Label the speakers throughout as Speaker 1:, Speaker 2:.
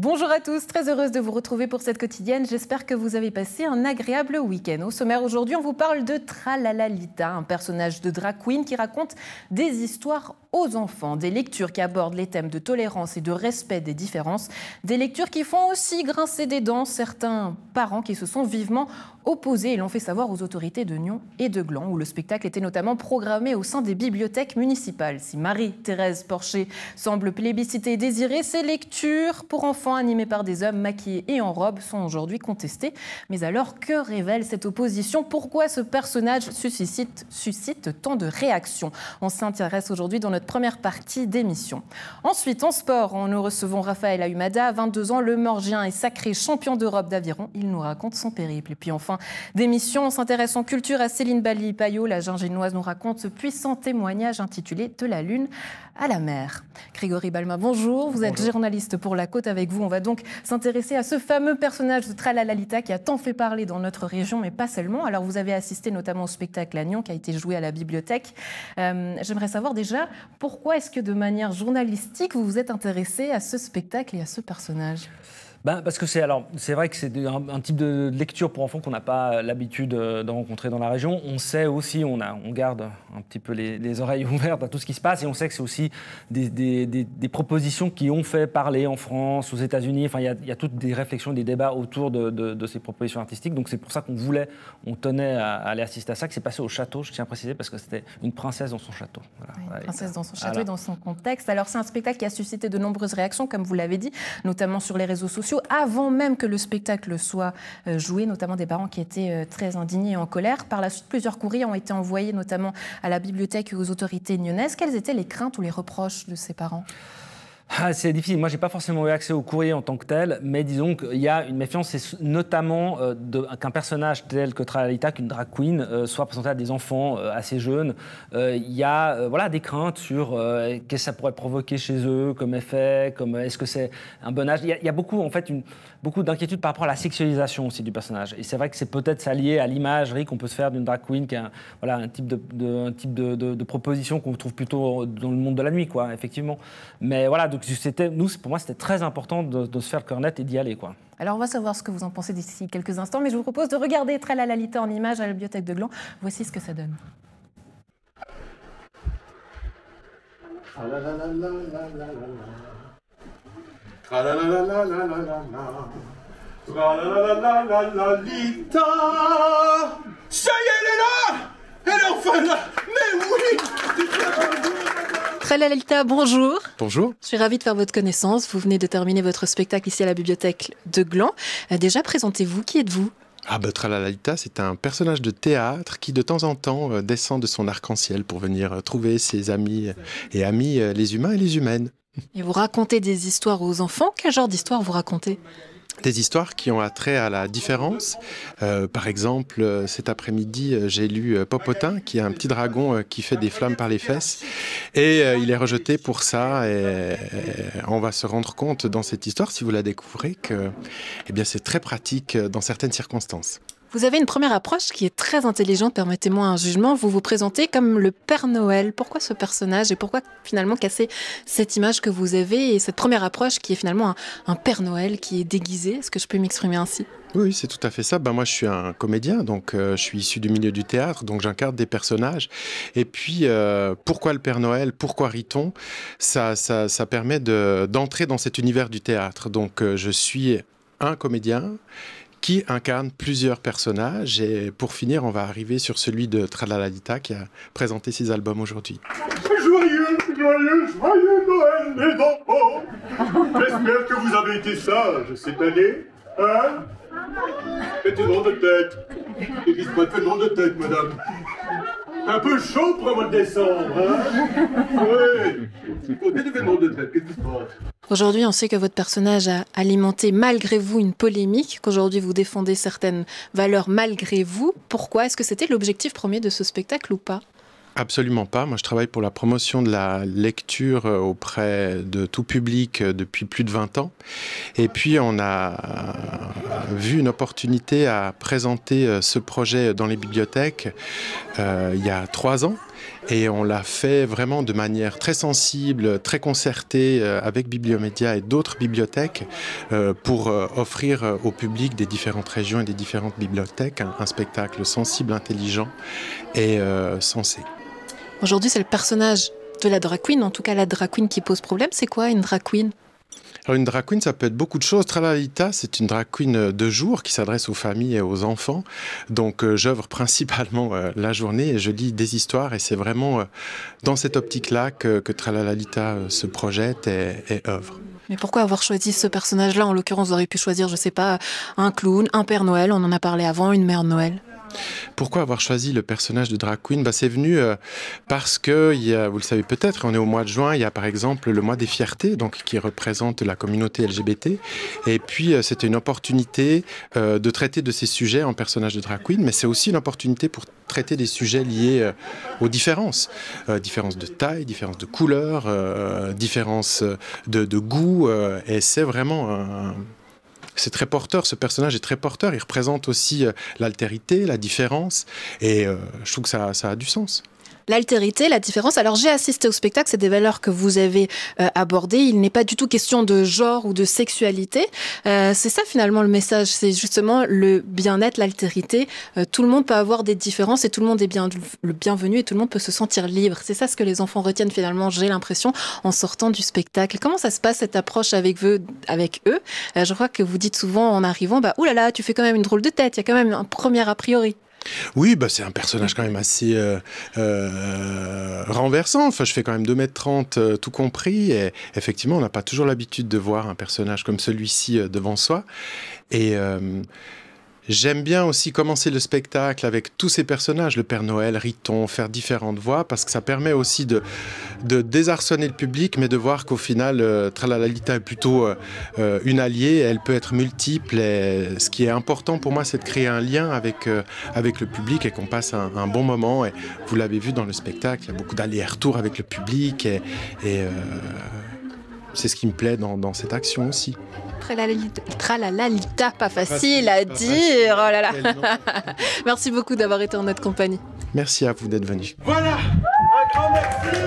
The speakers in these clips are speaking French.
Speaker 1: Bonjour à tous, très heureuse de vous retrouver pour cette quotidienne. J'espère que vous avez passé un agréable week-end. Au sommaire aujourd'hui, on vous parle de Tralalalita, un personnage de drag queen qui raconte des histoires aux enfants, des lectures qui abordent les thèmes de tolérance et de respect des différences, des lectures qui font aussi grincer des dents certains parents qui se sont vivement opposés et l'ont fait savoir aux autorités de Nyon et de Gland, où le spectacle était notamment programmé au sein des bibliothèques municipales. Si Marie-Thérèse Porcher semble plébiscitée et désirée, ces lectures pour enfants animées par des hommes maquillés et en robe sont aujourd'hui contestées. Mais alors, que révèle cette opposition? Pourquoi ce personnage suscite tant de réactions? On s'intéresse aujourd'hui dans notre première partie d'émission. Ensuite, en sport, nous recevons Raphaël Ahumada, 22 ans, le Morgien et sacré champion d'Europe d'aviron. Il nous raconte son périple. Et puis enfin, d'émission, on s'intéresse en culture à Céline Bali-Payot. La Gingénoise nous raconte ce puissant témoignage intitulé « De la Lune à la mer ». Grégory Balma, bonjour. Vous êtes journaliste pour La Côte. Avec vous, on va donc s'intéresser à ce fameux personnage de Tralalalita qui a tant fait parler dans notre région, mais pas seulement. Alors, vous avez assisté notamment au spectacle à Nyon qui a été joué à la bibliothèque. J'aimerais savoir déjà, pourquoi est-ce que de manière journalistique, vous vous êtes intéressé à ce spectacle et à ce personnage ?
Speaker 2: Parce que c'est vrai que c'est un type de lecture pour enfants qu'on n'a pas l'habitude de rencontrer dans la région. On sait aussi, on garde un petit peu les oreilles ouvertes à tout ce qui se passe, et on sait que c'est aussi des propositions qui ont fait parler en France, aux États-Unis. Enfin, il y a toutes des réflexions, des débats autour de ces propositions artistiques. Donc c'est pour ça on tenait à aller assister à ça, que c'est passé au château, je tiens à préciser, parce que c'était une princesse dans son château.
Speaker 1: Voilà, une princesse dans son château et dans son contexte. Alors c'est un spectacle qui a suscité de nombreuses réactions, comme vous l'avez dit, notamment sur les réseaux sociaux, avant même que le spectacle soit joué, notamment des parents qui étaient très indignés et en colère. Par la suite, plusieurs courriers ont été envoyés, notamment à la bibliothèque et aux autorités nyonnaises. Quelles étaient les craintes ou les reproches de ces parents ?
Speaker 2: C'est difficile. Moi, je n'ai pas forcément eu accès au courrier en tant que tel, mais disons qu'il y a une méfiance, c'est notamment qu'un personnage tel que Tralalalita, qu'une drag queen, soit présenté à des enfants assez jeunes. Il y a des craintes sur qu'est-ce que ça pourrait provoquer chez eux comme effet, est-ce que c'est un bon âge. Il y a beaucoup, en fait, beaucoup d'inquiétudes par rapport à la sexualisation aussi du personnage. Et c'est vrai que c'est peut-être ça lié à l'imagerie qu'on peut se faire d'une drag queen, qui est un type de proposition qu'on trouve plutôt dans le monde de la nuit, quoi, effectivement. Mais voilà, donc pour moi, c'était très important de se faire le cœur net et d'y aller, quoi.
Speaker 1: Alors, on va savoir ce que vous en pensez d'ici quelques instants, mais je vous propose de regarder Tralalalita en images à la bibliothèque de Gland. Voici ce que ça donne.
Speaker 3: Tralalalita, ça y est, elle est là! Elle est enfin là! Mais oui!
Speaker 1: Tralalalita, bonjour.
Speaker 4: Bonjour.
Speaker 1: Je suis ravie de faire votre connaissance. Vous venez de terminer votre spectacle ici à la bibliothèque de Gland. Déjà, présentez-vous. Qui êtes-vous ?
Speaker 4: Tralalalita, c'est un personnage de théâtre qui, de temps en temps, descend de son arc-en-ciel pour venir trouver ses amis et amis, les humains et les humaines.
Speaker 1: Et vous racontez des histoires aux enfants. Quel genre d'histoire vous racontez ?
Speaker 4: Des histoires qui ont attrait à la différence. Par exemple, cet après-midi, j'ai lu Popotin, qui est un petit dragon qui fait des flammes par les fesses. Et il est rejeté pour ça. Et on va se rendre compte dans cette histoire, si vous la découvrez, que c'est très pratique dans certaines circonstances.
Speaker 1: Vous avez une première approche qui est très intelligente, permettez-moi un jugement. Vous vous présentez comme le Père Noël. Pourquoi ce personnage et pourquoi finalement casser cette image que vous avez et cette première approche qui est finalement un Père Noël qui est déguisé? Est-ce que je peux m'exprimer ainsi?
Speaker 4: Oui, c'est tout à fait ça. Moi, je suis un comédien, donc je suis issu du milieu du théâtre, donc j'incarne des personnages. Et puis, pourquoi le Père Noël? Pourquoi rit-on? Ça permet d'entrer dans cet univers du théâtre. Donc, je suis un comédien qui incarne plusieurs personnages. Et pour finir, on va arriver sur celui de Tralalalita qui a présenté ses albums aujourd'hui.
Speaker 3: Joyeux Noël, les enfants! J'espère que vous avez été sages cette année, hein? Faites une drôle de tête. Faites une drôle de tête, madame. Un peu chaud pour un mois de décembre, hein? Oui. Faites une drôle de tête, qu'est-ce qui se passe?
Speaker 1: Aujourd'hui, on sait que votre personnage a alimenté malgré vous une polémique, qu'aujourd'hui vous défendez certaines valeurs malgré vous. Pourquoi? Est-ce que c'était l'objectif premier de ce spectacle ou pas?
Speaker 4: Absolument pas. Moi, je travaille pour la promotion de la lecture auprès de tout public depuis plus de 20 ans. Et puis, on a vu une opportunité à présenter ce projet dans les bibliothèques il y a 3 ans. Et on l'a fait vraiment de manière très sensible, très concertée avec Bibliomédia et d'autres bibliothèques pour offrir au public des différentes régions et des différentes bibliothèques un spectacle sensible, intelligent et sensé.
Speaker 1: Aujourd'hui, c'est le personnage de la drag queen, en tout cas la drag queen qui pose problème. C'est quoi une drag queen ?
Speaker 4: Alors une drag queen, ça peut être beaucoup de choses. Tralalita, c'est une drag queen de jour qui s'adresse aux familles et aux enfants. Donc j'œuvre principalement la journée et je lis des histoires. Et c'est vraiment dans cette optique-là que Tralalita se projette et œuvre.
Speaker 1: Mais pourquoi avoir choisi ce personnage-là ? En l'occurrence, vous auriez pu choisir, je ne sais pas, un clown, un Père Noël, on en a parlé avant, une Mère Noël.
Speaker 4: Pourquoi avoir choisi le personnage de drag queen ? C'est venu parce que, vous le savez peut-être, on est au mois de juin, il y a par exemple le mois des fiertés, donc, qui représente la communauté LGBT. Et puis c'était une opportunité de traiter de ces sujets en personnage de drag queen, mais c'est aussi une opportunité pour traiter des sujets liés aux différences. Différences de taille, différences de couleur, différences de goût. Et c'est vraiment c'est très porteur, ce personnage est très porteur. Il représente aussi l'altérité, la différence. Et je trouve que ça a du sens.
Speaker 1: L'altérité, la différence. Alors j'ai assisté au spectacle, c'est des valeurs que vous avez abordées. Il n'est pas du tout question de genre ou de sexualité. C'est ça finalement le message, c'est justement le bien-être, l'altérité. Tout le monde peut avoir des différences et tout le monde est le bienvenu et tout le monde peut se sentir libre. C'est ça ce que les enfants retiennent finalement, j'ai l'impression, en sortant du spectacle. Comment ça se passe cette approche avec eux, je crois que vous dites souvent en arrivant, ouh là là, tu fais quand même une drôle de tête, il y a quand même un premier a priori.
Speaker 4: Oui, c'est un personnage quand même assez renversant. Enfin, je fais quand même 2,30 m tout compris. Et effectivement, on n'a pas toujours l'habitude de voir un personnage comme celui-ci devant soi. Et j'aime bien aussi commencer le spectacle avec tous ces personnages, le Père Noël, Riton, faire différentes voix, parce que ça permet aussi de désarçonner le public, mais de voir qu'au final, Tralalita est plutôt une alliée, elle peut être multiple. Et ce qui est important pour moi, c'est de créer un lien avec le public et qu'on passe un bon moment. Et vous l'avez vu dans le spectacle, il y a beaucoup d'allers-retours avec le public et c'est ce qui me plaît dans cette action aussi.
Speaker 1: Tralalita, pas facile à dire. Oh là là. Merci beaucoup d'avoir été en notre compagnie.
Speaker 4: Merci à vous d'être venus.
Speaker 3: Voilà, un grand merci.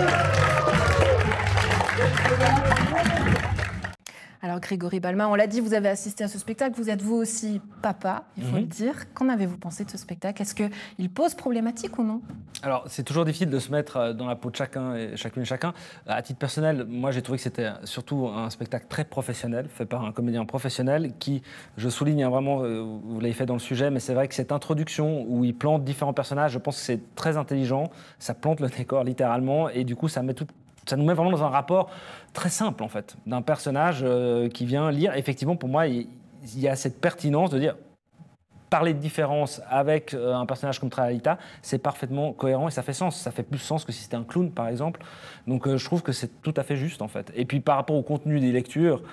Speaker 1: Alors Grégory Balma, on l'a dit, vous avez assisté à ce spectacle, vous êtes vous aussi papa, il faut le dire. Qu'en avez-vous pensé de ce spectacle ? Est-ce qu'il pose problématique ou non ?
Speaker 2: Alors c'est toujours difficile de se mettre dans la peau de chacun et chacun. À titre personnel, moi j'ai trouvé que c'était surtout un spectacle très professionnel, fait par un comédien professionnel qui, je souligne vraiment, vous l'avez fait dans le sujet, mais c'est vrai que cette introduction où il plante différents personnages, je pense que c'est très intelligent, ça plante le décor littéralement et du coup ça nous met vraiment dans un rapport très simple, en fait, d'un personnage qui vient lire. Effectivement, pour moi, il y a cette pertinence de dire parler de différence avec un personnage comme Tralalita, c'est parfaitement cohérent et ça fait sens. Ça fait plus sens que si c'était un clown, par exemple. Donc, je trouve que c'est tout à fait juste, en fait. Et puis, par rapport au contenu des lectures,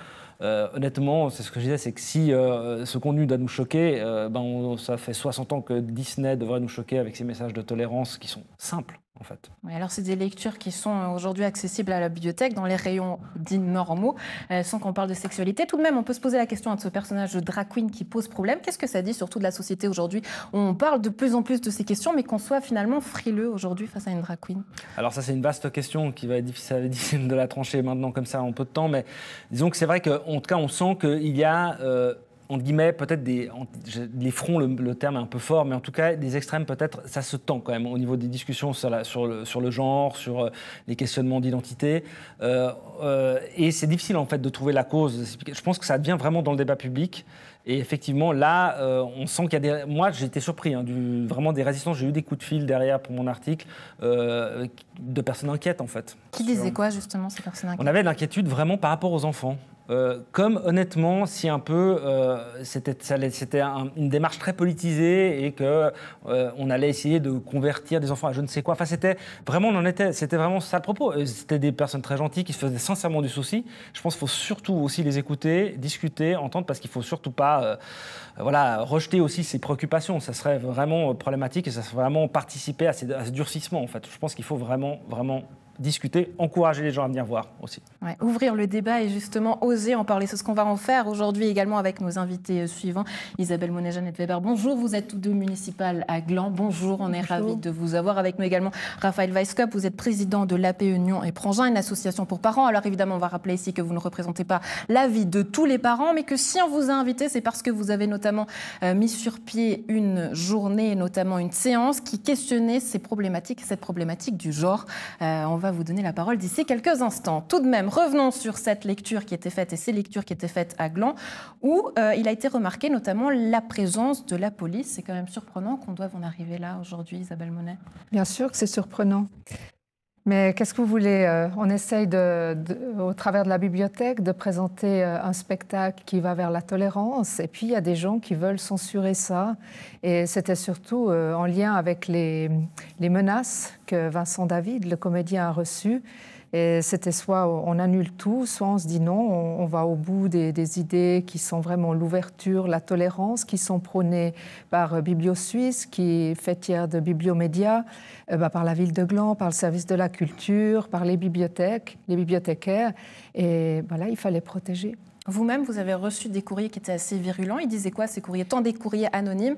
Speaker 2: honnêtement, c'est ce que je disais, c'est que si ce contenu doit nous choquer, ça fait 60 ans que Disney devrait nous choquer avec ses messages de tolérance qui sont simples. En fait.
Speaker 1: Oui, alors c'est des lectures qui sont aujourd'hui accessibles à la bibliothèque dans les rayons dits normaux, sans qu'on parle de sexualité. Tout de même, on peut se poser la question de ce personnage de drag queen qui pose problème. Qu'est-ce que ça dit surtout de la société aujourd'hui ? On parle de plus en plus de ces questions, mais qu'on soit finalement frileux aujourd'hui face à une drag queen.
Speaker 2: Alors ça, c'est une vaste question qui va être difficile de la trancher maintenant comme ça en peu de temps, mais disons que c'est vrai qu'en tout cas, on sent qu'il y a... entre guillemets, peut-être les fronts, le terme est un peu fort, mais en tout cas, des extrêmes, peut-être, ça se tend quand même au niveau des discussions sur le genre, sur les questionnements d'identité. Et c'est difficile, en fait, de trouver la cause. Je pense que ça devient vraiment dans le débat public. Et effectivement, là, on sent qu'il y a des... Moi, j'ai été surpris, vraiment des résistances. J'ai eu des coups de fil derrière pour mon article de personnes inquiètes, en fait.
Speaker 1: Qui disaient quoi, justement, ces personnes inquiètes ?
Speaker 2: On avait de l'inquiétude vraiment par rapport aux enfants. Comme honnêtement, si un peu c'était une démarche très politisée et qu'on allait essayer de convertir des enfants à je ne sais quoi. Enfin, c'était vraiment ça le propos. C'était des personnes très gentilles qui se faisaient sincèrement du souci. Je pense qu'il faut surtout aussi les écouter, discuter, entendre, parce qu'il ne faut surtout pas rejeter aussi ces préoccupations. Ça serait vraiment problématique et ça serait vraiment participer à ce durcissement, en fait. Je pense qu'il faut vraiment discuter, encourager les gens à venir voir aussi.
Speaker 1: Ouais, ouvrir le débat et justement oser en parler. C'est ce qu'on va en faire aujourd'hui également avec nos invités suivants. Isabelle Monet, Jeannette Weber, bonjour. Vous êtes tous deux municipales à Gland. Bonjour, on est ravis de vous avoir avec nous également. Raphaël Weisskopf, vous êtes président de l'APE Nyon et Prangin, une association pour parents. Alors évidemment, on va rappeler ici que vous ne représentez pas l'avis de tous les parents, mais que si on vous a invité, c'est parce que vous avez notamment mis sur pied une journée, notamment une séance qui questionnait cette problématique du genre. On va vous donner la parole d'ici quelques instants. Tout de même, revenons sur cette lecture qui était faite et ces lectures qui étaient faites à Gland, où il a été remarqué notamment la présence de la police. C'est quand même surprenant qu'on doive en arriver là aujourd'hui, Isabelle Monet.
Speaker 5: Bien sûr que c'est surprenant. Mais qu'est-ce que vous voulez? On essaye, au travers de la bibliothèque, de présenter un spectacle qui va vers la tolérance. Et puis, il y a des gens qui veulent censurer ça. Et c'était surtout en lien avec les menaces que Vincent David, le comédien, a reçues. Et c'était soit on annule tout, soit on se dit non, on va au bout des idées qui sont vraiment l'ouverture, la tolérance, qui sont prônées par Bibliosuisse, qui est fêtière de Bibliomédia, par la ville de Gland, par le service de la culture, par les bibliothèques, les bibliothécaires. Et voilà, il fallait protéger.
Speaker 1: Vous-même, vous avez reçu des courriers qui étaient assez virulents. Ils disaient quoi, ces courriers? Tant des courriers anonymes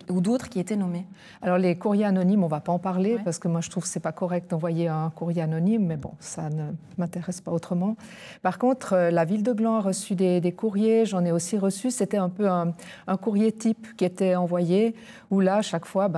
Speaker 1: ou d'autres qui étaient nommés?
Speaker 5: Alors, les courriers anonymes, on ne va pas en parler parce que moi, je trouve que ce n'est pas correct d'envoyer un courrier anonyme, mais bon, ça ne m'intéresse pas autrement. Par contre, la ville de Gland a reçu des courriers. J'en ai aussi reçu. C'était un peu un courrier type qui était envoyé où là, à chaque fois,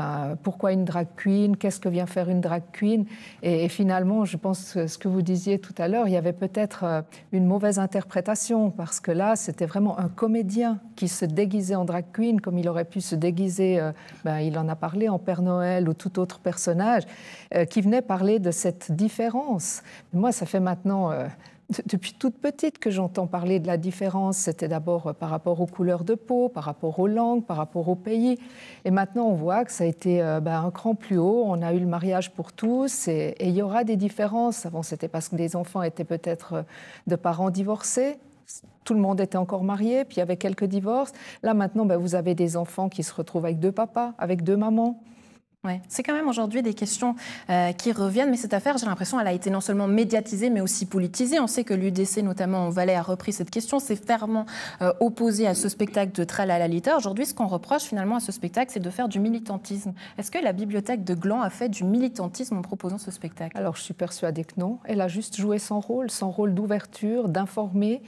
Speaker 5: pourquoi une drag queen? Qu'est-ce que vient faire une drag queen? Et finalement, je pense que ce que vous disiez tout à l'heure, il y avait peut-être une mauvaise interprétation parce que là, c'était vraiment un comédien qui se déguisait en drag queen comme il aurait pu se déguiser, il en a parlé, en Père Noël ou tout autre personnage, qui venait parler de cette différence. Moi, ça fait maintenant... Depuis toute petite que j'entends parler de la différence, c'était d'abord par rapport aux couleurs de peau, par rapport aux langues, par rapport au pays. Et maintenant, on voit que ça a été un cran plus haut. On a eu le mariage pour tous et il y aura des différences. Avant, c'était parce que les enfants étaient peut-être de parents divorcés. Tout le monde était encore marié, puis il y avait quelques divorces. Là, maintenant, vous avez des enfants qui se retrouvent avec deux papas, avec deux mamans.
Speaker 1: Ouais. C'est quand même aujourd'hui des questions qui reviennent, mais cette affaire, j'ai l'impression, elle a été non seulement médiatisée, mais aussi politisée. On sait que l'UDC, notamment en Valais, a repris cette question, s'est fermement opposé à ce spectacle de Tralalalita. Aujourd'hui, ce qu'on reproche finalement à ce spectacle, c'est de faire du militantisme. Est-ce que la bibliothèque de Gland a fait du militantisme en proposant ce spectacle? Alors,
Speaker 5: je suis persuadée que non. Elle a juste joué son rôle d'ouverture, d'informer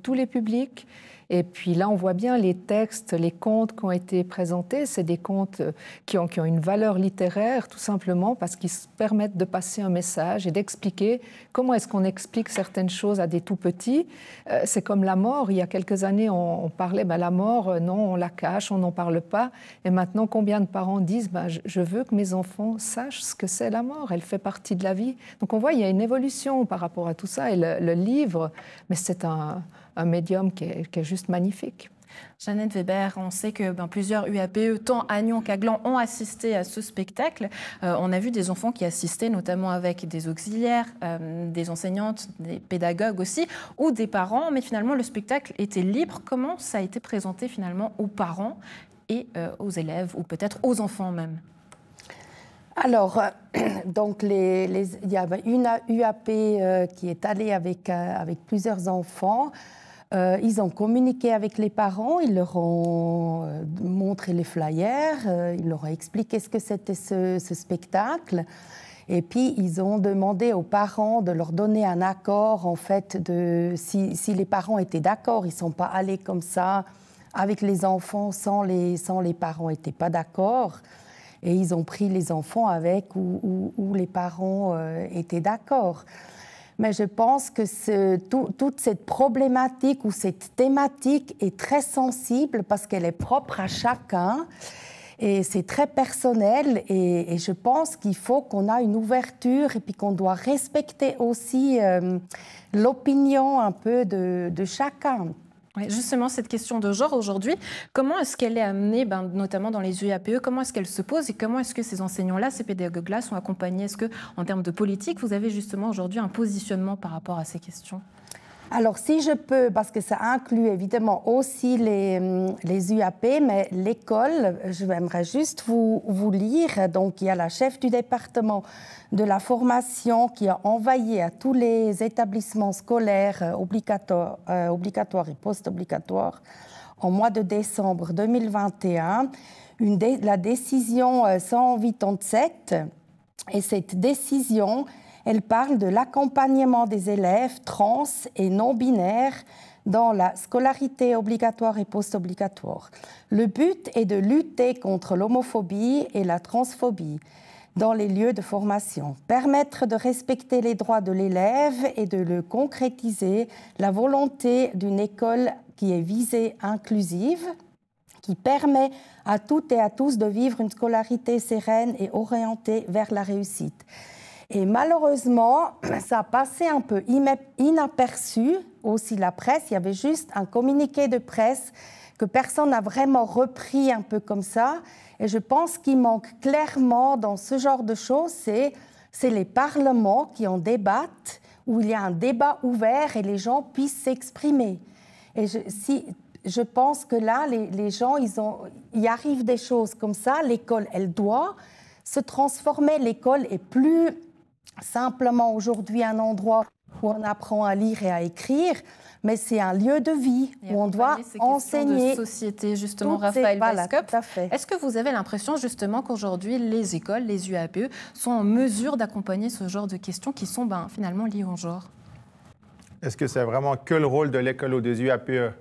Speaker 5: tous les publics. Et puis là, on voit bien les textes, les contes qui ont été présentés. C'est des contes qui ont une valeur littéraire, tout simplement parce qu'ils permettent de passer un message et d'expliquer comment est-ce qu'on explique certaines choses à des tout-petits. C'est comme la mort. Il y a quelques années, on parlait, la mort, non, on la cache, on n'en parle pas. Et maintenant, combien de parents disent, je veux que mes enfants sachent ce que c'est la mort. Elle fait partie de la vie. Donc on voit, il y a une évolution par rapport à tout ça. Et le livre, mais c'est un médium qui est juste magnifique.
Speaker 1: Jeannette Weber, on sait que plusieurs UAPE, tant à Nyon qu'à Gland, ont assisté à ce spectacle. On a vu des enfants qui assistaient, notamment avec des auxiliaires, des enseignantes, des pédagogues aussi, ou des parents. Mais finalement, le spectacle était libre. Comment ça a été présenté finalement aux parents et aux élèves, ou peut-être aux enfants même?
Speaker 6: Alors, donc il y a une UAP qui est allée avec plusieurs enfants. Ils ont communiqué avec les parents, ils leur ont montré les flyers, ils leur ont expliqué ce que c'était ce spectacle. Et puis, ils ont demandé aux parents de leur donner un accord, en fait, si les parents étaient d'accord. Ils ne sont pas allés comme ça avec les enfants sans les parents n'étaient pas d'accord. Et ils ont pris les enfants avec où les parents étaient d'accord. Mais je pense que toute cette problématique ou cette thématique est très sensible parce qu'elle est propre à chacun et c'est très personnel et je pense qu'il faut qu'on ait une ouverture et puis qu'on doit respecter aussi l'opinion un peu de chacun.
Speaker 1: Oui, justement, cette question de genre aujourd'hui, comment est-ce qu'elle est amenée, notamment dans les UAPE, comment est-ce qu'elle se pose et comment est-ce que ces enseignants-là, ces pédagogues-là sont accompagnés? Est-ce qu'en termes de politique, vous avez justement aujourd'hui un positionnement par rapport à ces questions?
Speaker 6: Alors, si je peux, parce que ça inclut évidemment aussi les UAP, mais l'école, j'aimerais juste vous lire. Donc, il y a la chef du département de la formation qui a envoyé à tous les établissements scolaires obligatoires et post-obligatoires en mois de décembre 2021 la décision 187. Et cette décision, elle parle de l'accompagnement des élèves trans et non-binaires dans la scolarité obligatoire et post-obligatoire. Le but est de lutter contre l'homophobie et la transphobie dans les lieux de formation, permettre de respecter les droits de l'élève et de le concrétiser, la volonté d'une école qui est visée inclusive, qui permet à toutes et à tous de vivre une scolarité sereine et orientée vers la réussite. Et malheureusement, ça a passé un peu inaperçu, aussi la presse. Il y avait juste un communiqué de presse que personne n'a vraiment repris un peu comme ça. Et je pense qu'il manque clairement dans ce genre de choses, c'est les parlements qui en débattent, où il y a un débat ouvert et les gens puissent s'exprimer. Et je pense que là, les gens, il arrive des choses comme ça. L'école, elle doit se transformer. L'école est plus simplement aujourd'hui un endroit où on apprend à lire et à écrire, mais c'est un lieu de vie où on doit enseigner.
Speaker 1: De société, justement, Raphaël Weisskopf. Est-ce que vous avez l'impression, justement, qu'aujourd'hui, les écoles, les UAPE, sont en mesure d'accompagner ce genre de questions qui sont finalement liées au genre?
Speaker 7: Est-ce que c'est vraiment que le rôle de l'école ou des UAPE?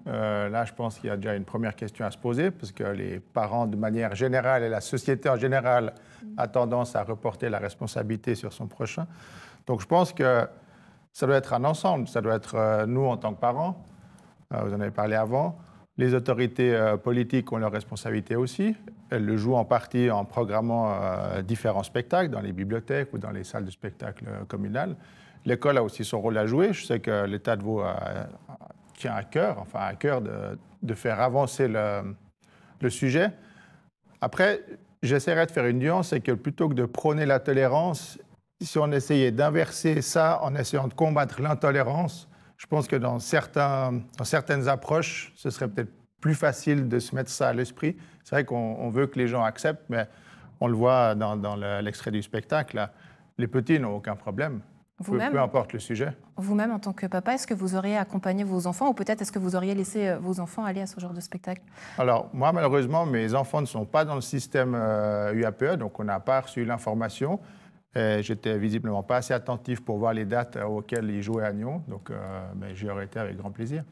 Speaker 7: Là, je pense qu'il y a déjà une première question à se poser, parce que les parents, de manière générale, et la société en général, a tendance à reporter la responsabilité sur son prochain. Donc, je pense que ça doit être un ensemble. Ça doit être nous, en tant que parents, vous en avez parlé avant, les autorités politiques ont leur responsabilité aussi. Elles le jouent en partie en programmant différents spectacles dans les bibliothèques ou dans les salles de spectacle communales. L'école a aussi son rôle à jouer. Je sais que l'État de Vaud tient à cœur de faire avancer le sujet. Après, j'essaierai de faire une nuance, c'est que plutôt que de prôner la tolérance, si on essayait d'inverser ça en essayant de combattre l'intolérance, je pense que dans certaines approches, ce serait peut-être plus facile de se mettre ça à l'esprit. C'est vrai qu'on veut que les gens acceptent, mais on le voit dans l'extrait du spectacle, là, les petits n'ont aucun problème. Peu importe le sujet.
Speaker 1: Vous-même, en tant que papa, est-ce que vous auriez accompagné vos enfants ou peut-être est-ce que vous auriez laissé vos enfants aller à ce genre de spectacle?
Speaker 7: Alors, moi, malheureusement, mes enfants ne sont pas dans le système UAPE, donc on n'a pas reçu l'information. J'étais visiblement pas assez attentif pour voir les dates auxquelles ils jouaient à Nyon, donc mais j'y aurais été avec grand plaisir.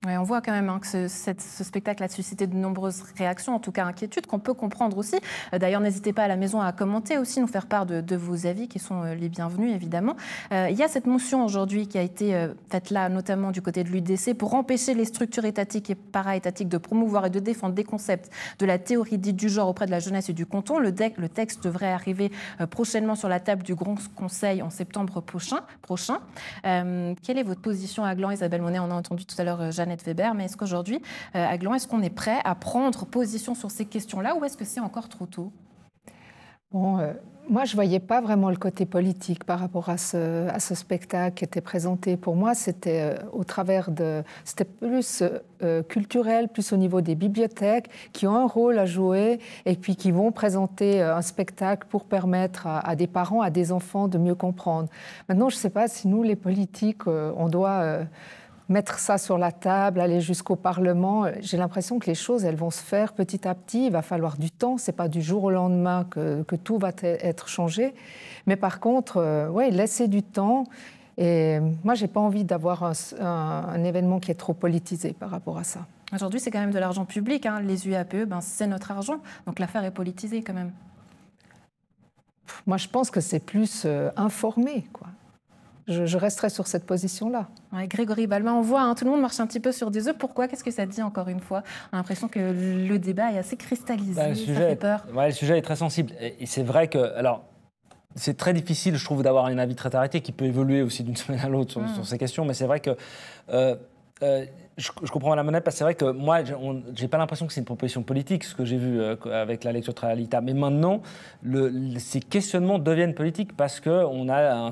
Speaker 1: Oui, on voit quand même que ce spectacle a suscité de nombreuses réactions, en tout cas inquiétudes, qu'on peut comprendre aussi. D'ailleurs, n'hésitez pas à la maison à commenter aussi, nous faire part de vos avis qui sont les bienvenus, évidemment. Il y a cette motion aujourd'hui qui a été faite là, notamment du côté de l'UDC, pour empêcher les structures étatiques et para-étatiques de promouvoir et de défendre des concepts de la théorie dite du genre auprès de la jeunesse et du canton. Le texte devrait arriver prochainement sur la table du Grand Conseil en septembre prochain. Quelle est votre position à Gland, Isabelle Monet? On a entendu tout à l'heure Jeannette Weber, mais est-ce qu'aujourd'hui, à Gland, est-ce qu'on est prêt à prendre position sur ces questions-là ou est-ce que c'est encore trop tôt?
Speaker 5: Bon, moi, je ne voyais pas vraiment le côté politique par rapport à ce spectacle qui était présenté. Pour moi, c'était c'était plus culturel, plus au niveau des bibliothèques qui ont un rôle à jouer et puis qui vont présenter un spectacle pour permettre à des parents, à des enfants de mieux comprendre. Maintenant, je ne sais pas si nous, les politiques, on doit mettre ça sur la table, aller jusqu'au Parlement. J'ai l'impression que les choses, elles vont se faire petit à petit. Il va falloir du temps. Ce n'est pas du jour au lendemain que tout va être changé. Mais par contre, laisser du temps. Et moi, je n'ai pas envie d'avoir un événement qui est trop politisé par rapport à ça.
Speaker 1: Aujourd'hui, c'est quand même de l'argent public. Les UAPE, c'est notre argent. Donc l'affaire est politisée quand même.
Speaker 5: Moi, je pense que c'est plus informé, quoi. Je resterai sur cette position-là.
Speaker 1: Ouais, Grégory Balma, on voit, tout le monde marche un petit peu sur des œufs. Pourquoi? Qu'est-ce que ça dit, encore une fois? On a l'impression que le débat est assez cristallisé, ça fait peur.
Speaker 2: Le sujet est très sensible. Et c'est vrai que... Alors, c'est très difficile, je trouve, d'avoir un avis très arrêté qui peut évoluer aussi d'une semaine à l'autre sur ces questions. Mais c'est vrai que Je comprends Madame Monette, parce que c'est vrai que moi, j'ai pas l'impression que c'est une proposition politique, ce que j'ai vu avec la lecture de Tralalita. Mais maintenant, ces questionnements deviennent politiques parce qu'on a,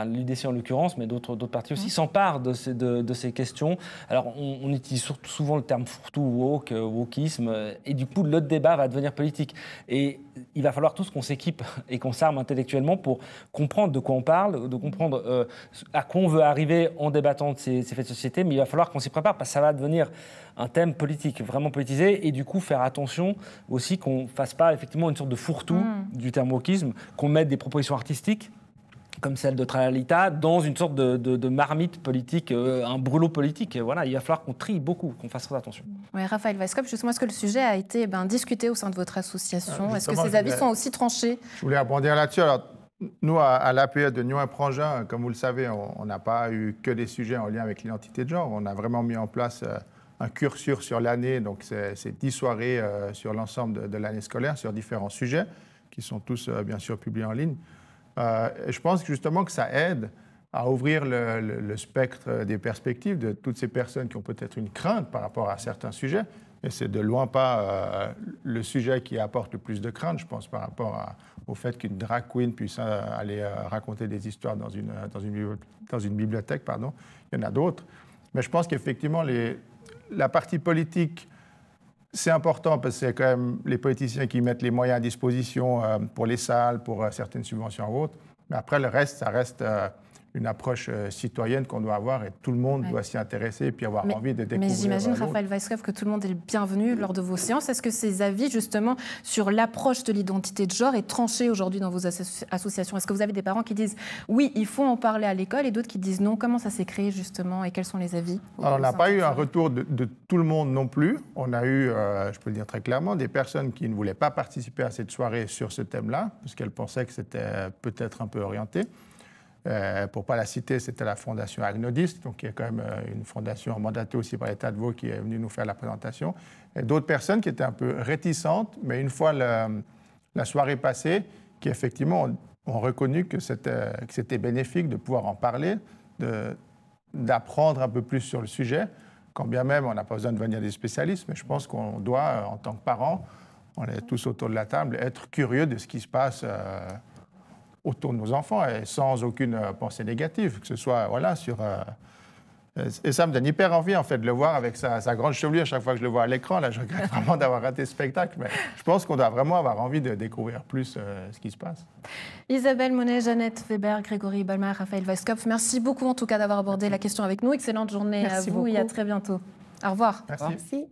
Speaker 2: l'UDC en l'occurrence, mais d'autres partis aussi, s'emparent de ces questions. Alors, on utilise surtout souvent le terme fourre-tout, woke, wokisme, et du coup, le débat va devenir politique. Et il va falloir tous qu'on s'équipe et qu'on s'arme intellectuellement pour comprendre de quoi on parle, de comprendre à quoi on veut arriver en débattant de ces faits de société, mais il va falloir qu'on s'y prépare parce que ça va devenir un thème politique, vraiment politisé, et du coup faire attention aussi qu'on ne fasse pas effectivement une sorte de fourre-tout du terme wokisme, qu'on mette des propositions artistiques comme celle de Tralalita, dans une sorte de marmite politique, un brûlot politique. Voilà, il va falloir qu'on trie beaucoup, qu'on fasse très attention.
Speaker 1: Oui, Raphaël Weisskopf, justement, est-ce que le sujet a été discuté au sein de votre association? Est-ce que ces avis sont aussi tranchés?
Speaker 7: Je voulais rebondir là-dessus. Alors, nous, à l'APE de Nyon et Prangin, comme vous le savez, on n'a pas eu que des sujets en lien avec l'identité de genre. On a vraiment mis en place un cursus sur l'année, donc c'est 10 soirées sur l'ensemble de l'année scolaire, sur différents sujets, qui sont tous, bien sûr, publiés en ligne. Et je pense justement que ça aide à ouvrir le spectre des perspectives de toutes ces personnes qui ont peut-être une crainte par rapport à certains sujets. Et c'est de loin pas le sujet qui apporte le plus de crainte, je pense, par rapport au fait qu'une drag queen puisse aller raconter des histoires dans une bibliothèque. Pardon. Il y en a d'autres. Mais je pense qu'effectivement, la partie politique, c'est important parce que c'est quand même les politiciens qui mettent les moyens à disposition pour les salles, pour certaines subventions ou autres. Mais après, le reste, ça reste une approche citoyenne qu'on doit avoir et tout le monde doit s'y intéresser et puis avoir envie de découvrir.
Speaker 1: Mais j'imagine, Raphaël Weisskopf, que tout le monde est le bienvenu lors de vos séances. Est-ce que ces avis, justement, sur l'approche de l'identité de genre est tranché aujourd'hui dans vos associations? Est-ce que vous avez des parents qui disent oui, il faut en parler à l'école et d'autres qui disent non? Comment ça s'est créé, justement, et quels sont les avis?
Speaker 7: Alors, on n'a pas eu un retour de tout le monde non plus. On a eu, je peux le dire très clairement, des personnes qui ne voulaient pas participer à cette soirée sur ce thème-là, parce qu'elles pensaient que c'était peut-être un peu orienté. Pour ne pas la citer, c'était la fondation Agnodiste, donc qui est quand même une fondation mandatée aussi par l'État de Vaud qui est venue nous faire la présentation. Et d'autres personnes qui étaient un peu réticentes, mais une fois la soirée passée, qui effectivement ont reconnu que c'était bénéfique de pouvoir en parler, d'apprendre un peu plus sur le sujet, quand bien même on n'a pas besoin de devenir des spécialistes, mais je pense qu'on doit, en tant que parents, on est tous autour de la table, être curieux de ce qui se passe autour de nos enfants et sans aucune pensée négative, que ce soit sur... et ça me donne hyper envie en fait de le voir avec sa grande chevelure à chaque fois que je le vois à l'écran. Là, je regrette vraiment d'avoir raté ce spectacle, mais je pense qu'on doit vraiment avoir envie de découvrir plus ce qui se passe.
Speaker 1: Isabelle Monet, Jeannette Weber, Grégory Balma, Raphaël Weisskopf, merci beaucoup en tout cas d'avoir abordé la question avec nous. Excellente journée
Speaker 5: merci
Speaker 1: à vous
Speaker 5: beaucoup.
Speaker 1: Et à très bientôt. Au revoir.
Speaker 7: Merci.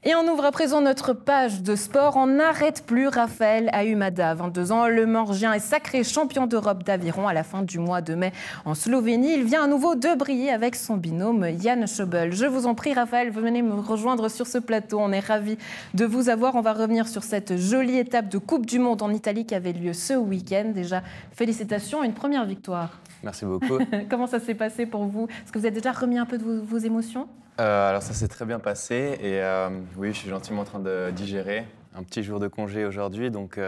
Speaker 1: Et on ouvre à présent notre page de sport. On n'arrête plus Raphaël Ahumada, 22 ans. Le Morgien est sacré champion d'Europe d'aviron à la fin du mois de mai en Slovénie. Il vient à nouveau de briller avec son binôme Jan Schobel. Je vous en prie, Raphaël, venez me rejoindre sur ce plateau. On est ravis de vous avoir. On va revenir sur cette jolie étape de Coupe du Monde en Italie qui avait lieu ce week-end. Déjà, félicitations, une première victoire.
Speaker 8: Merci beaucoup.
Speaker 1: Comment ça s'est passé pour vous? Est-ce que vous avez déjà remis un peu de vos émotions?
Speaker 8: Alors ça s'est très bien passé et oui, je suis gentiment en train de digérer. Un petit jour de congé aujourd'hui, donc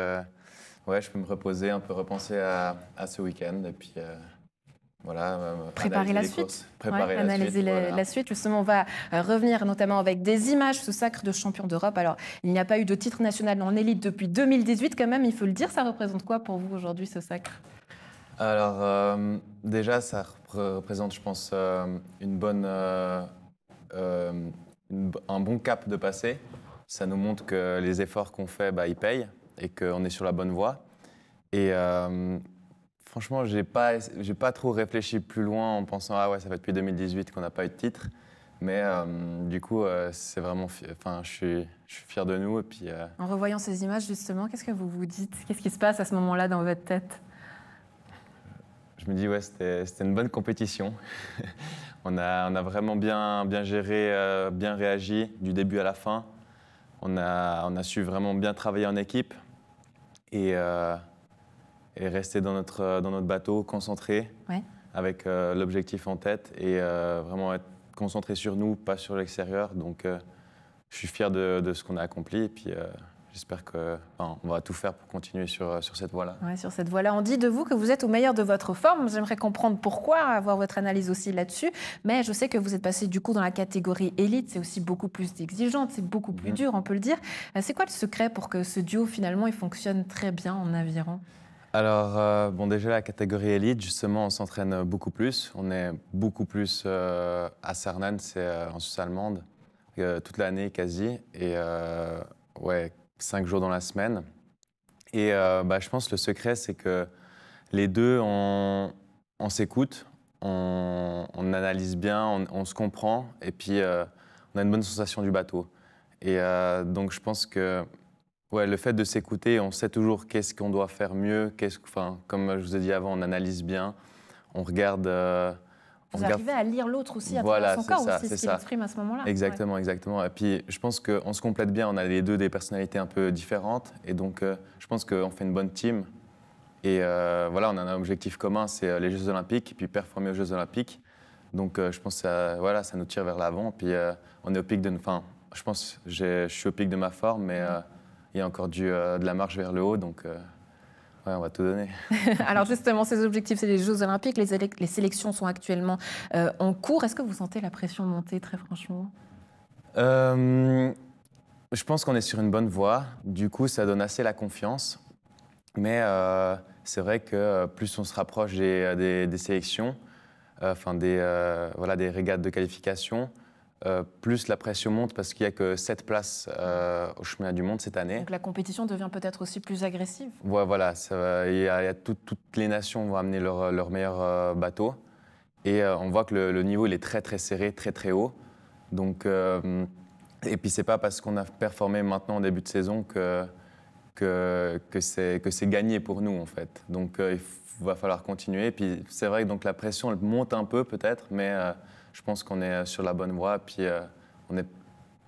Speaker 8: ouais, je peux me reposer, un peu repenser à ce week-end et puis voilà.
Speaker 1: Préparer la suite.
Speaker 8: Préparer
Speaker 1: analyser la suite. Justement, on va revenir notamment avec des images, ce sacre de champion d'Europe. Alors, il n'y a pas eu de titre national en élite depuis 2018 quand même, il faut le dire. Ça représente quoi pour vous aujourd'hui, ce sacre?
Speaker 8: Alors déjà, ça représente, je pense, un bon cap de passer. Ça nous montre que les efforts qu'on fait, ils payent et qu'on est sur la bonne voie. Et franchement, j'ai pas trop réfléchi plus loin en pensant ah ouais, ça fait depuis 2018 qu'on n'a pas eu de titre. Mais du coup, c'est vraiment, je suis fier de nous. Et puis,
Speaker 1: en revoyant ces images, justement, qu'est-ce que vous vous dites? Qu'est-ce qui se passe à ce moment-là dans votre tête?
Speaker 8: Je me dis ouais, c'était une bonne compétition. On a vraiment bien géré, bien réagi du début à la fin. On a su vraiment bien travailler en équipe et rester dans notre bateau, concentré, avec l'objectif en tête et vraiment être concentré sur nous, pas sur l'extérieur. Donc je suis fier de ce qu'on a accompli et puis j'espère qu'on va tout faire pour continuer sur cette voie-là.
Speaker 1: Ouais, sur cette voie-là, on dit de vous que vous êtes au meilleur de votre forme. J'aimerais comprendre pourquoi, avoir votre analyse aussi là-dessus. Mais je sais que vous êtes passé du coup dans la catégorie élite. C'est aussi beaucoup plus exigeante, c'est beaucoup plus dur, on peut le dire. C'est quoi le secret pour que ce duo, finalement, il fonctionne très bien en aviron?
Speaker 8: Alors, déjà, la catégorie élite, justement, on s'entraîne beaucoup plus. On est beaucoup plus à Cernan, c'est en Suisse allemande, toute l'année quasi. Et 5 jours dans la semaine. Et je pense que le secret, c'est que les deux, on s'écoute, on analyse bien, on se comprend, et puis on a une bonne sensation du bateau. Et donc, je pense que le fait de s'écouter, on sait toujours qu'est-ce qu'on doit faire mieux, comme je vous ai dit avant, on analyse bien, on regarde...
Speaker 1: Vous arrivez à lire l'autre aussi à travers son corps aussi, ce qu'il exprime à ce moment-là.
Speaker 8: Exactement, exactement. Et puis, je pense qu'on se complète bien. On a les deux des personnalités un peu différentes. Et donc, je pense qu'on fait une bonne team. Et on a un objectif commun, c'est les Jeux Olympiques, et puis performer aux Jeux Olympiques. Donc, je pense que ça nous tire vers l'avant. Puis, on est au pic de... je pense que je suis au pic de ma forme, mais il y a encore de la marche vers le haut. Donc... on va tout donner.
Speaker 1: Alors justement, ces objectifs, c'est les Jeux Olympiques. Les sélections sont actuellement en cours. Est-ce que vous sentez la pression monter, très franchement?
Speaker 8: Je pense qu'on est sur une bonne voie. Du coup, ça donne assez la confiance. Mais c'est vrai que plus on se rapproche des sélections, des régates de qualification, plus la pression monte parce qu'il n'y a que 7 places au championnat du monde cette année.
Speaker 1: Donc la compétition devient peut-être aussi plus agressive.
Speaker 8: Voilà, toutes les nations vont amener leur meilleur bateau. Et on voit que le niveau il est très très serré, très très haut. Donc, et puis c'est pas parce qu'on a performé maintenant en début de saison que c'est gagné pour nous en fait. Donc il va falloir continuer. Et puis c'est vrai que donc, la pression elle monte un peu peut-être, mais... je pense qu'on est sur la bonne voie, puis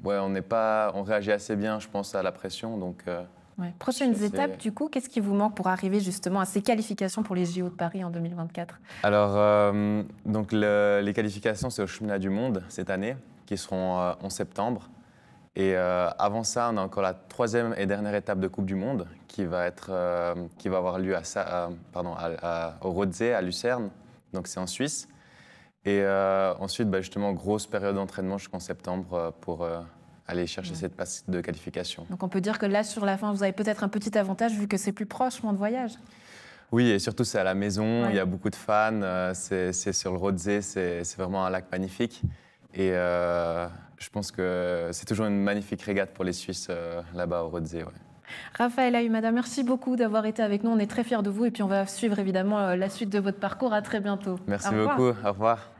Speaker 8: on réagit assez bien, je pense, à la pression. Donc,
Speaker 1: prochaines étapes, du coup, qu'est-ce qui vous manque pour arriver justement à ces qualifications pour les JO de Paris en 2024?
Speaker 8: Alors, donc les qualifications, c'est au championnat du monde cette année, qui seront en septembre. Et avant ça, on a encore la 3e et dernière étape de Coupe du Monde qui va avoir lieu au Rodzé, à Lucerne, donc c'est en Suisse. Et ensuite, justement, grosse période d'entraînement jusqu'en septembre pour aller chercher cette place de qualification.
Speaker 1: Donc on peut dire que là, sur la fin, vous avez peut-être un petit avantage vu que c'est plus proche, moins de voyage.
Speaker 8: Oui, et surtout c'est à la maison, il y a beaucoup de fans, c'est sur le Rodzé, c'est vraiment un lac magnifique. Et je pense que c'est toujours une magnifique régate pour les Suisses là-bas au Rodzé. Ouais.
Speaker 1: Raphaël Ahumada, merci beaucoup d'avoir été avec nous. On est très fiers de vous et puis on va suivre évidemment la suite de votre parcours. À très bientôt.
Speaker 8: Merci beaucoup. Au revoir.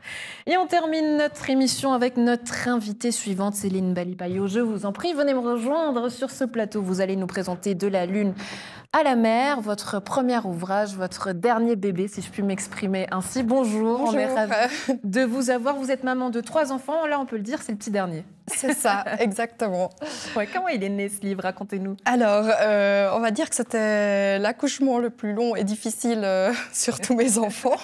Speaker 1: Et on termine notre émission avec notre invitée suivante, Céline Balipaillot. Je vous en prie, venez me rejoindre sur ce plateau. Vous allez nous présenter De la Lune à la mer, votre premier ouvrage, votre dernier bébé, si je puis m'exprimer ainsi. Bonjour, on est ravis de vous avoir. Vous êtes maman de 3 enfants. Là, on peut le dire, c'est le petit dernier.
Speaker 9: C'est ça, exactement.
Speaker 1: Comment il est né ce livre? Racontez-nous.
Speaker 9: Alors, on va dire que c'était l'accouchement le plus long et difficile sur tous mes enfants.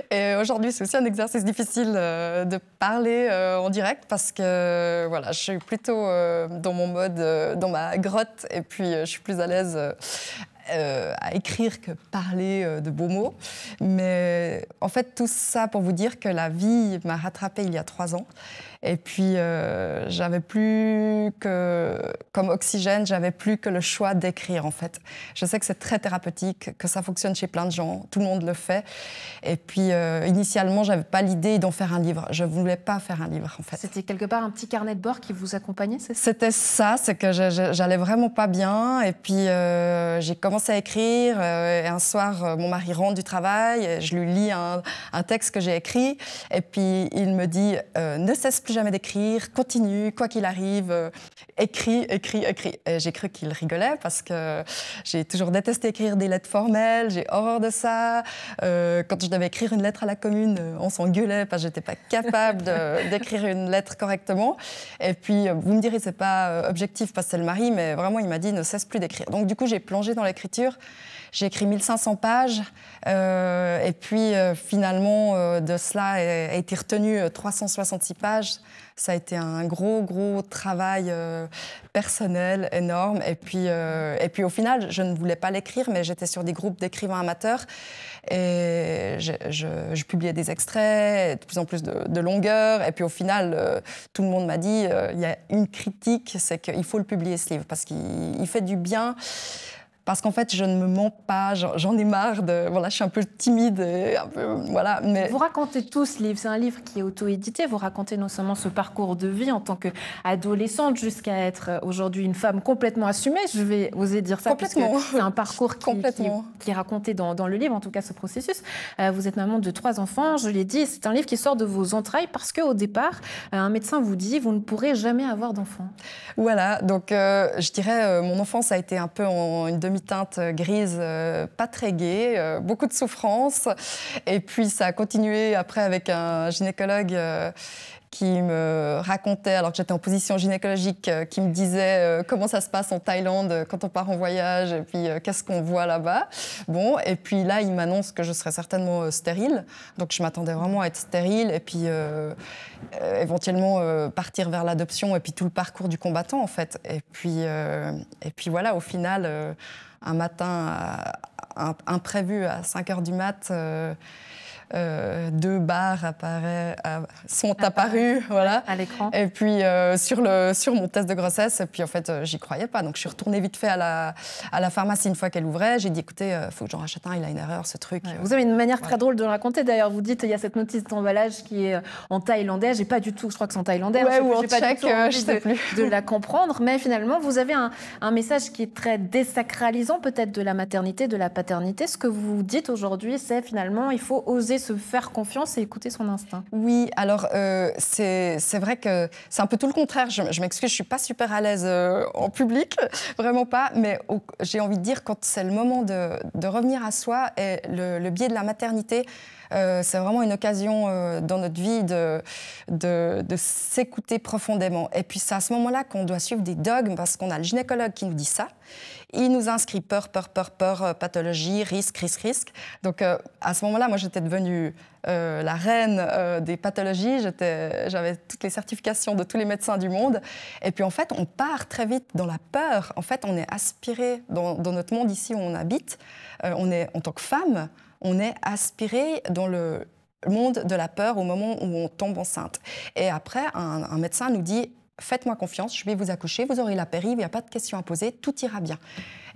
Speaker 9: Et aujourd'hui, c'est aussi un exercice difficile de parler en direct parce que voilà, je suis plutôt dans mon mode, dans ma grotte, et puis je suis plus à l'aise à écrire que parler de beaux mots. Mais en fait, tout ça pour vous dire que la vie m'a rattrapée il y a 3 ans. Et puis, j'avais plus que, comme oxygène, j'avais plus que le choix d'écrire, en fait. Je sais que c'est très thérapeutique, que ça fonctionne chez plein de gens, tout le monde le fait. Et puis, initialement, j'avais pas l'idée d'en faire un livre. Je voulais pas faire un livre, en fait.
Speaker 1: C'était quelque part un petit carnet de bord qui vous accompagnait, c'est ça?
Speaker 9: C'était ça, c'est que j'allais vraiment pas bien. Et puis, j'ai commencé à écrire. Et un soir, mon mari rentre du travail. Et je lui lis un texte que j'ai écrit. Et puis, il me dit ne cesse plus jamais d'écrire, continue, quoi qu'il arrive, écris, écris, écris. Et j'ai cru qu'il rigolait parce que j'ai toujours détesté écrire des lettres formelles, j'ai horreur de ça. Quand je devais écrire une lettre à la commune, on s'engueulait parce que je n'étais pas capable d'écrire une lettre correctement. Et puis, vous me direz, c'est pas objectif parce que c'est le mari, mais vraiment, il m'a dit ne cesse plus d'écrire. Donc, du coup, j'ai plongé dans l'écriture. J'ai écrit 1500 pages et puis finalement de cela a été retenu 366 pages. Ça a été un gros travail personnel énorme. Et puis au final, je ne voulais pas l'écrire, mais j'étais sur des groupes d'écrivains amateurs et je publiais des extraits, de plus en plus de longueur. Et puis au final, tout le monde m'a dit, il y a une critique, c'est qu'il faut le publier ce livre parce qu'il fait du bien. Parce qu'en fait, je ne me mens pas, j'en ai marre voilà, je suis un peu timide, et un peu, voilà. Mais...
Speaker 1: Vous racontez tout ce livre, c'est un livre qui est auto-édité, vous racontez non seulement ce parcours de vie en tant qu'adolescente jusqu'à être aujourd'hui une femme complètement assumée, je vais oser dire ça, parce que c'est un parcours qui est raconté dans le livre, en tout cas ce processus. Vous êtes maman de 3 enfants, je l'ai dit, c'est un livre qui sort de vos entrailles parce qu'au départ, un médecin vous dit « vous ne pourrez jamais avoir d'enfant ».
Speaker 9: Voilà, donc je dirais mon enfance a été un peu en une demi-teinte grise, pas très gaie, beaucoup de souffrance. Et puis ça a continué après avec un gynécologue qui me racontait, alors que j'étais en position gynécologique, qui me disait comment ça se passe en Thaïlande quand on part en voyage et puis qu'est-ce qu'on voit là-bas. Bon, et puis là, il m'annonce que je serais certainement stérile. Donc je m'attendais vraiment à être stérile et puis éventuellement partir vers l'adoption et puis tout le parcours du combattant en fait. Et puis voilà, au final, un matin imprévu à 5h du mat', 2 barres sont apparues voilà.
Speaker 1: À l'écran.
Speaker 9: Et puis sur mon test de grossesse, et puis en fait j'y croyais pas. Donc je suis retournée vite fait à la pharmacie une fois qu'elle ouvrait. J'ai dit écoutez, faut que j'en rachète un, il a une erreur ce truc.
Speaker 1: Vous avez une manière très drôle de le raconter d'ailleurs. Vous dites il y a cette notice d'emballage qui est en thaïlandais. J'ai pas du tout, je crois que c'est en thaïlandais.
Speaker 9: Ou en tchèque, je sais plus.
Speaker 1: De la comprendre. Mais finalement vous avez un message qui est très désacralisant peut-être de la maternité, de la paternité. Ce que vous dites aujourd'hui, c'est finalement il faut oser se faire confiance et écouter son instinct.
Speaker 9: Oui, alors c'est vrai que c'est un peu tout le contraire. Je m'excuse, je suis pas super à l'aise en public, vraiment pas, mais j'ai envie de dire quand c'est le moment de revenir à soi et le biais de la maternité, c'est vraiment une occasion dans notre vie de s'écouter profondément. Et puis c'est à ce moment-là qu'on doit suivre des dogmes parce qu'on a le gynécologue qui nous dit ça. Il nous inscrit peur, pathologie, risque. Donc à ce moment-là, moi j'étais devenue la reine des pathologies. J'avais toutes les certifications de tous les médecins du monde. Et puis en fait, on part très vite dans la peur. En fait, on est aspiré dans notre monde ici où on habite. On est, en tant que femme, on est aspiré dans le monde de la peur au moment où on tombe enceinte. Et après, un médecin nous dit « Faites-moi confiance, je vais vous accoucher, vous aurez la péri, il n'y a pas de questions à poser, tout ira bien. »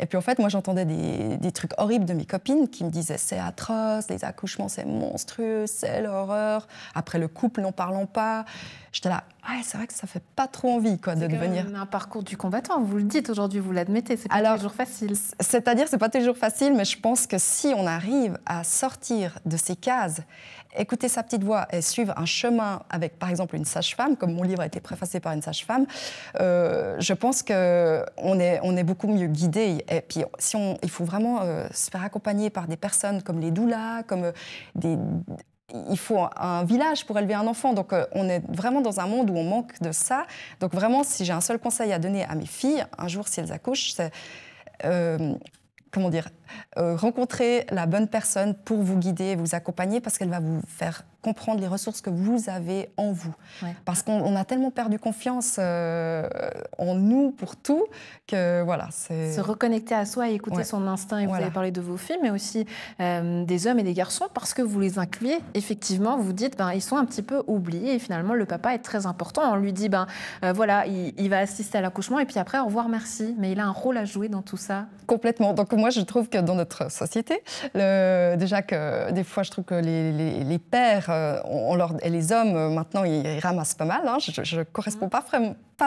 Speaker 9: Et puis en fait, moi j'entendais des trucs horribles de mes copines qui me disaient « C'est atroce, les accouchements c'est monstrueux, c'est l'horreur. » Après le couple, n'en parlons pas. J'étais là, ouais, c'est vrai que ça fait pas trop envie quoi, de devenir...
Speaker 1: C'est un parcours du combattant, vous le dites aujourd'hui, vous l'admettez, c'est pas toujours facile.
Speaker 9: C'est-à-dire, c'est pas toujours facile, mais je pense que si on arrive à sortir de ces cases, écouter sa petite voix et suivre un chemin avec, par exemple, une sage-femme, comme mon livre a été préfacé par une sage-femme, je pense qu'on est beaucoup mieux guidé. Et puis, il faut vraiment se faire accompagner par des personnes comme les doulas, comme il faut un village pour élever un enfant. Donc, on est vraiment dans un monde où on manque de ça. Donc, vraiment, si j'ai un seul conseil à donner à mes filles, un jour, si elles accouchent, c'est... rencontrer la bonne personne pour vous guider, vous accompagner, parce qu'elle va vous faire comprendre les ressources que vous avez en vous. Ouais. Parce qu'on a tellement perdu confiance en nous pour tout que voilà.
Speaker 1: Se reconnecter à soi et écouter son instinct. Et vous avez parlé de vos filles, mais aussi des hommes et des garçons, parce que vous les incluez. Effectivement, vous dites, ils sont un petit peu oubliés. Et finalement, le papa est très important. On lui dit, voilà, il va assister à l'accouchement et puis après, au revoir, merci. Mais il a un rôle à jouer dans tout ça.
Speaker 9: Complètement. Donc moi, je trouve que dans notre société, déjà que des fois, je trouve que les pères et les hommes, maintenant, ils ramassent pas mal. Hein. Je ne corresponds pas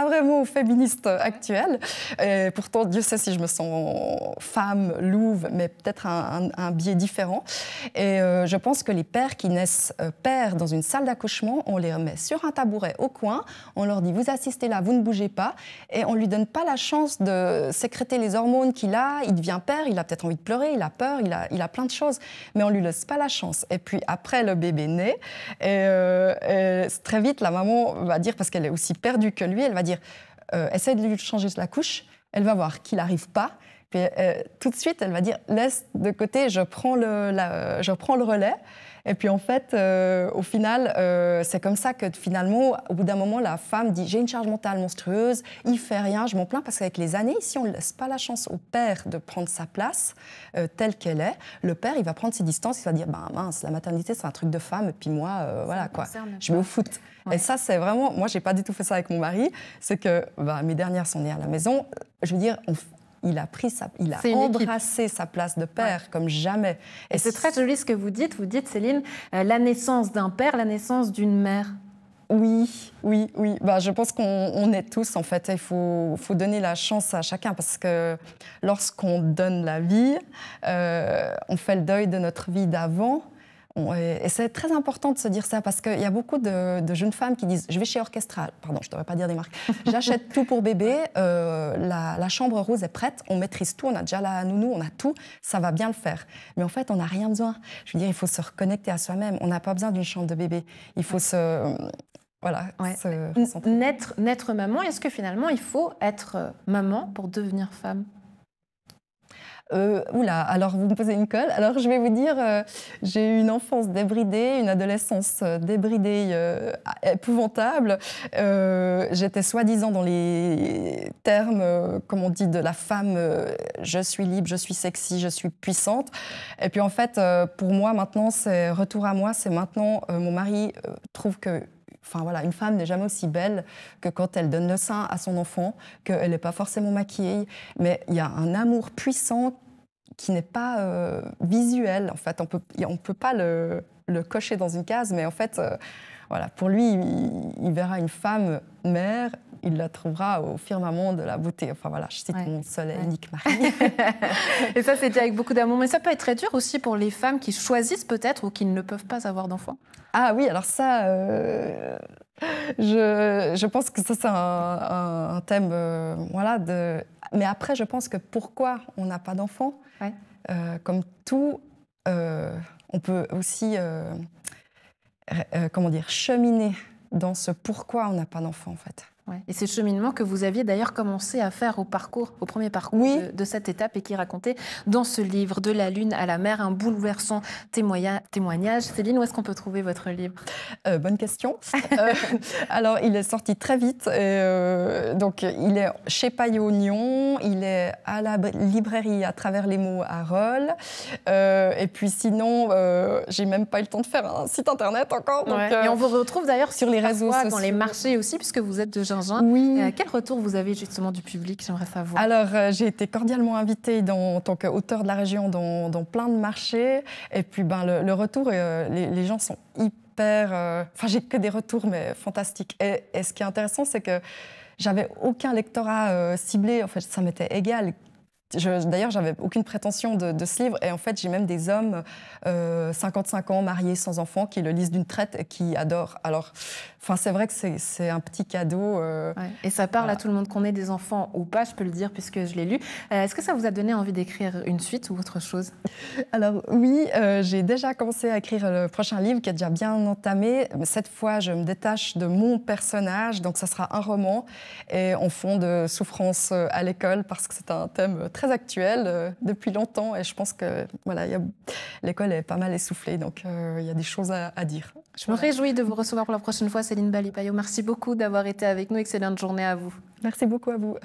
Speaker 9: vraiment aux féministes actuelles. Et pourtant, Dieu sait si je me sens femme, louve, mais peut-être un biais différent. Et je pense que les pères qui naissent pères dans une salle d'accouchement, on les remet sur un tabouret au coin, on leur dit « vous assistez là, vous ne bougez pas », et on ne lui donne pas la chance de sécréter les hormones qu'il a. Il devient père, il a peut-être envie de pleurer, il a peur, il a plein de choses, mais on ne lui laisse pas la chance. Et puis après, le bébé naît, et très vite, la maman va dire, parce qu'elle est aussi perdue que lui, elle va dire essaye de lui changer la couche, elle va voir qu'il n'arrive pas, Puis tout de suite, elle va dire, laisse de côté, je prends le relais. Et puis en fait, au final, c'est comme ça que finalement, au bout d'un moment, la femme dit « j'ai une charge mentale monstrueuse, il fait rien, je m'en plains » parce qu'avec les années, si on ne laisse pas la chance au père de prendre sa place telle qu'elle est, le père, il va prendre ses distances, il va dire « mince, la maternité, c'est un truc de femme, et puis moi, voilà quoi, je vais au foot ». Ouais. Et ça, c'est vraiment... Moi, je n'ai pas du tout fait ça avec mon mari, c'est que mes dernières sont nées à la maison, je veux dire... Il a embrassé sa place de père comme jamais.
Speaker 1: Et c'est très joli ce que vous dites. Vous dites, Céline, la naissance d'un père, la naissance d'une mère.
Speaker 9: Oui. Je pense qu'on est tous, en fait. Il faut donner la chance à chacun parce que lorsqu'on donne la vie, on fait le deuil de notre vie d'avant. Et c'est très important de se dire ça parce qu'il y a beaucoup de jeunes femmes qui disent « je vais chez Orchestral ». Pardon, je ne devrais pas dire des marques. « J'achète tout pour bébé, la chambre rose est prête, on maîtrise tout, on a déjà la nounou, on a tout, ça va bien le faire ». Mais en fait, on n'a rien besoin. Je veux dire, il faut se reconnecter à soi-même. On n'a pas besoin d'une chambre de bébé. Il faut se... Voilà.
Speaker 1: Ouais. Naître maman, est-ce que finalement, il faut être maman pour devenir femme ?
Speaker 9: Alors vous me posez une colle. Alors je vais vous dire, j'ai eu une enfance débridée, une adolescence débridée, épouvantable. J'étais soi-disant dans les termes, comme on dit, de la femme, je suis libre, je suis sexy, je suis puissante. Et puis en fait, pour moi maintenant, c'est retour à moi, c'est maintenant, mon mari trouve que une femme n'est jamais aussi belle que quand elle donne le sein à son enfant, qu'elle n'est pas forcément maquillée, mais il y a un amour puissant qui n'est pas visuel. En fait, on peut pas le cocher dans une case, mais en fait, pour lui, il verra une femme mère, il la trouvera au firmament de la beauté. Enfin voilà, je cite mon seul et unique mari.
Speaker 1: Et ça, c'est dit avec beaucoup d'amour. Mais ça peut être très dur aussi pour les femmes qui choisissent peut-être ou qui ne peuvent pas avoir d'enfants.
Speaker 9: Ah oui, alors ça, je pense que ça, c'est un thème, Mais après, je pense que pourquoi on n'a pas d'enfants, comme tout, on peut aussi, cheminer dans ce pourquoi on n'a pas d'enfants, en fait.
Speaker 1: Ouais. Et c'est le cheminement que vous aviez d'ailleurs commencé à faire au premier parcours de cette étape et qui est raconté dans ce livre, De la lune à la mer, un bouleversant témoignage. Céline, où est-ce qu'on peut trouver votre livre ?
Speaker 9: Bonne question. Alors, il est sorti très vite. Donc, il est chez Paillot-Nyon, il est à la librairie À travers les mots à Rolle. Et puis sinon, j'ai même pas eu le temps de faire un site internet encore. Donc,
Speaker 1: et on vous retrouve d'ailleurs
Speaker 9: sur les réseaux sociaux,
Speaker 1: dans les marchés aussi, puisque vous êtes de Gingin.
Speaker 9: Oui.
Speaker 1: Quel retour vous avez justement du public ? J'aimerais savoir.
Speaker 9: Alors, j'ai été cordialement invitée en tant qu'auteur de la région dans plein de marchés. Et puis, le retour, les gens sont hyper... j'ai que des retours, mais fantastiques. Et ce qui est intéressant, c'est que j'avais aucun lectorat ciblé. En fait, ça m'était égal. D'ailleurs, j'avais aucune prétention de ce livre. Et en fait, j'ai même des hommes 55 ans, mariés, sans enfants, qui le lisent d'une traite et qui adorent. Alors, c'est vrai que c'est un petit cadeau.
Speaker 1: Et ça parle à tout le monde, qu'on ait des enfants ou pas, je peux le dire, puisque je l'ai lu. Est-ce que ça vous a donné envie d'écrire une suite ou autre chose ?
Speaker 9: Alors oui, j'ai déjà commencé à écrire le prochain livre qui est déjà bien entamé. Cette fois, je me détache de mon personnage, donc ça sera un roman et en fond de souffrance à l'école parce que c'est un thème très actuel depuis longtemps et je pense que l'école est pas mal essoufflée, donc il y a des choses à dire.
Speaker 1: Je me réjouis de vous recevoir pour la prochaine fois, Céline Bali-Paillot. Merci beaucoup d'avoir été avec nous. Excellente journée à vous.
Speaker 9: Merci beaucoup à vous.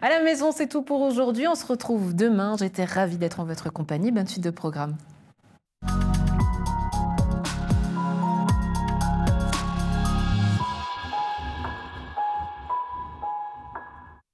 Speaker 1: À la maison, c'est tout pour aujourd'hui. On se retrouve demain. J'étais ravie d'être en votre compagnie. Bonne suite de programme.